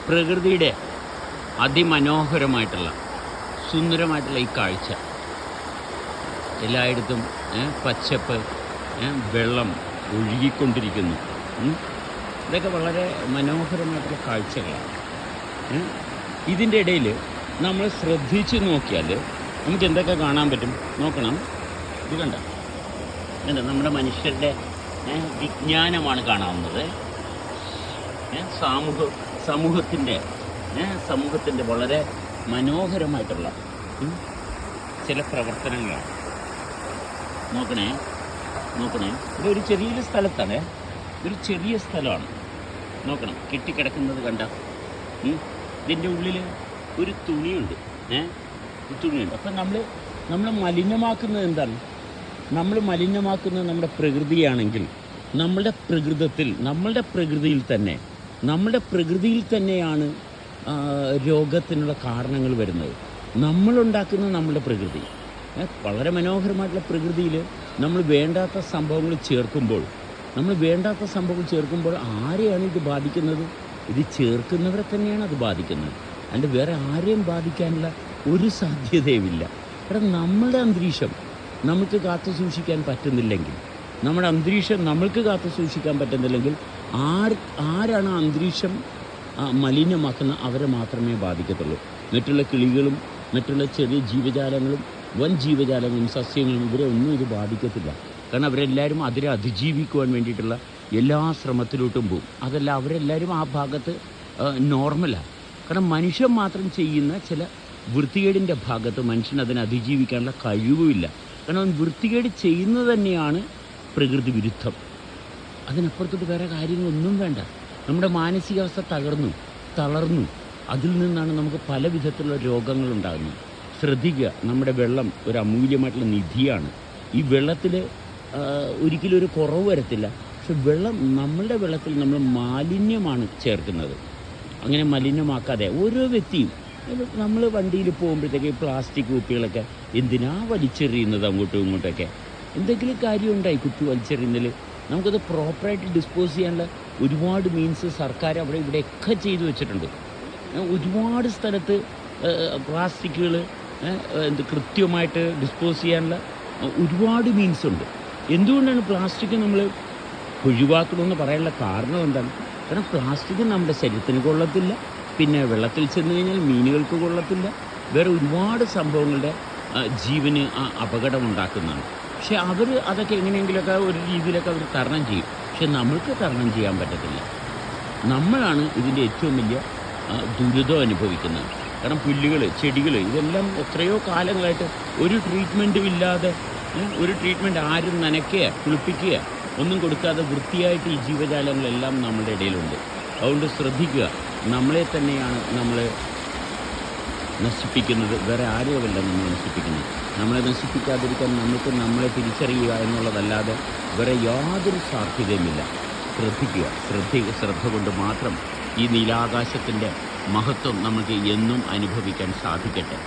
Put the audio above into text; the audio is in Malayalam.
പ്രകൃതിയുടെ അതിമനോഹരമായിട്ടുള്ള സുന്ദരമായിട്ടുള്ള ഈ കാഴ്ച, എല്ലായിടത്തും പച്ചപ്പ്, വെള്ളം ഒഴുകിക്കൊണ്ടിരിക്കുന്നു. ഇതൊക്കെ വളരെ മനോഹരമായിട്ടുള്ള കാഴ്ചകളാണ്. ഇതിൻ്റെ ഇടയിൽ നമ്മൾ ശ്രദ്ധിച്ച് നോക്കിയാൽ നമുക്ക് എന്തൊക്കെ കാണാൻ പറ്റും നോക്കണം. ഇത് കണ്ട നമ്മുടെ മനുഷ്യരുടെ വിജ്ഞാനമാണ് കാണാവുന്നത്. സമൂഹത്തിൻ്റെ വളരെ മനോഹരമായിട്ടുള്ള ചില പ്രവർത്തനങ്ങളാണ്. നോക്കണേ, ഇതൊരു ചെറിയൊരു സ്ഥലത്താണ്, ഇതൊരു ചെറിയ സ്ഥലമാണ്. നോക്കണം, കെട്ടിക്കിടക്കുന്നത് കണ്ട. ഇതിൻ്റെ ഉള്ളിൽ ഒരു തുണിയുണ്ട്. അപ്പം നമ്മൾ മലിനമാക്കുന്നത് എന്താണ്? നമ്മൾ മലിനമാക്കുന്നത് നമ്മുടെ പ്രകൃതിയാണെങ്കിൽ നമ്മളുടെ പ്രകൃതിയിൽ തന്നെയാണ് രോഗത്തിനുള്ള കാരണങ്ങൾ വരുന്നത്. നമ്മളുണ്ടാക്കുന്ന നമ്മളുടെ പ്രകൃതി, വളരെ മനോഹരമായിട്ടുള്ള പ്രകൃതിയിൽ നമ്മൾ വേണ്ടാത്ത സംഭവങ്ങൾ ചേർക്കുമ്പോൾ ആരെയാണ് ഇത് ബാധിക്കുന്നത്? ഇത് ചേർക്കുന്നവരെ തന്നെയാണ് അത് ബാധിക്കുന്നത്. അല്ലാണ്ട് വേറെ ആരെയും ബാധിക്കാനുള്ള ഒരു സാധ്യതയുമില്ല. കാരണം നമ്മളുടെ അന്തരീക്ഷം നമുക്ക് കാത്തു സൂക്ഷിക്കാൻ പറ്റുന്നില്ലെങ്കിൽ, ആരാണ് അന്തരീക്ഷം മലിനമാക്കുന്ന അവരെ മാത്രമേ ബാധിക്കത്തുള്ളൂ. മറ്റുള്ള കിളികളും മറ്റുള്ള ചെറിയ ജീവജാലങ്ങളും വൻ ജീവജാലങ്ങളും സസ്യങ്ങളും ഇവരെ ഒന്നും ഇത് ബാധിക്കത്തില്ല. കാരണം അവരെല്ലാവരും അതിനെ അതിജീവിക്കുവാൻ വേണ്ടിയിട്ടുള്ള എല്ലാ ശ്രമത്തിലോട്ടും പോകും. അതല്ല, അവരെല്ലാവരും ആ ഭാഗത്ത് നോർമലാണ്. കാരണം മനുഷ്യൻ മാത്രം ചെയ്യുന്ന ചില വൃത്തികേടിൻ്റെ ഭാഗത്ത് മനുഷ്യൻ അതിനെ അതിജീവിക്കാനുള്ള കഴിവുമില്ല. കാരണം വൃത്തികേട് ചെയ്യുന്നത് തന്നെയാണ് പ്രകൃതി വിരുദ്ധം. അതിനപ്പുറത്തോട്ട് വേറെ കാര്യങ്ങളൊന്നും വേണ്ട. നമ്മുടെ മാനസികാവസ്ഥ തളർന്നു. അതിൽ നിന്നാണ് നമുക്ക് പല വിധത്തിലുള്ള രോഗങ്ങളുണ്ടാകുന്നത്. ശ്രദ്ധിക്കുക, നമ്മുടെ വെള്ളം ഒരു അമൂല്യമായിട്ടുള്ള നിധിയാണ്. ഈ വെള്ളത്തിൽ ഒരിക്കലും ഒരു കുറവ് വരത്തില്ല. പക്ഷെ നമ്മളുടെ വെള്ളത്തിൽ നമ്മൾ മാലിന്യമാണ് ചേർക്കുന്നത്. അങ്ങനെ മലിനമാക്കാതെ ഓരോ വ്യക്തിയും, നമ്മൾ വണ്ടിയിൽ പോകുമ്പോഴത്തേക്ക് പ്ലാസ്റ്റിക് കുപ്പികളൊക്കെ എന്തിനാ വലിച്ചെറിയുന്നത് അങ്ങോട്ടും ഇങ്ങോട്ടൊക്കെ? എന്തെങ്കിലും കാര്യമുണ്ടായി കുപ്പി വലിച്ചെറിയുന്നതിൽ? നമുക്കത് പ്രോപ്പറായിട്ട് ഡിസ്പോസ് ചെയ്യാനുള്ള ഒരുപാട് മീൻസ് സർക്കാർ അവിടെ ഇവിടെയൊക്കെ ചെയ്തു വെച്ചിട്ടുണ്ട്. ഒരുപാട് സ്ഥലത്ത് പ്ലാസ്റ്റിക്കുകൾ കൃത്യമായിട്ട് ഡിസ്പോസ് ചെയ്യാനുള്ള ഒരുപാട് മീൻസ് ഉണ്ട്. എന്തുകൊണ്ടാണ് പ്ലാസ്റ്റിക് നമ്മൾ ഒഴിവാക്കണമെന്ന് പറയാനുള്ള കാരണം എന്താണ്? കാരണം പ്ലാസ്റ്റിക് നമ്മുടെ ശരീരത്തിന് കൊള്ളത്തില്ല, പിന്നെ വെള്ളത്തിൽ ചെന്ന് കഴിഞ്ഞാൽ മീനുകൾക്ക് കൊള്ളത്തില്ല, വേറെ ഒരുപാട് സംഭവങ്ങളുടെ ജീവന് അപകടമുണ്ടാക്കുന്നതാണ്. പക്ഷെ അവർ അതൊക്കെ എങ്ങനെയെങ്കിലുമൊക്കെ ഒരു രീതിയിലൊക്കെ അവർ തരണം ചെയ്യും. പക്ഷെ നമ്മൾക്ക് തരണം ചെയ്യാൻ പറ്റത്തില്ല. നമ്മളാണ് ഇതിൻ്റെ ഏറ്റവും വലിയ ദുരിതം അനുഭവിക്കുന്നത്. കാരണം പുല്ലുകൾ, ചെടികൾ, ഇതെല്ലാം എത്രയോ കാലങ്ങളായിട്ട് ഒരു ട്രീറ്റ്മെൻറ്റും ഇല്ലാതെ, ഒരു ട്രീറ്റ്മെൻറ്റ് ആരും നനയ്ക്കുക കുളിപ്പിക്കുക ഒന്നും കൊടുക്കാതെ വൃത്തിയായിട്ട് ഈ ജീവജാലങ്ങളെല്ലാം നമ്മുടെ ഇടയിലുണ്ട്. അതുകൊണ്ട് ശ്രദ്ധിക്കുക, നമ്മളെ തന്നെയാണ് നമ്മൾ നശിപ്പിക്കുന്നത്, വേറെ ആരെയുമല്ല നമ്മൾ നശിപ്പിക്കുന്നത്. നമ്മളെ നശിപ്പിക്കാതിരിക്കാൻ നമുക്ക് നമ്മളെ തിരിച്ചറിയുക എന്നുള്ളതല്ലാതെ വേറെ യാതൊരു സാധ്യതയുമില്ല. ശ്രദ്ധ കൊണ്ട് മാത്രം ഈ നീലാകാശത്തിൻ്റെ മഹത്വം നമുക്ക് എന്നും അനുഭവിക്കാൻ സാധിക്കട്ടെ.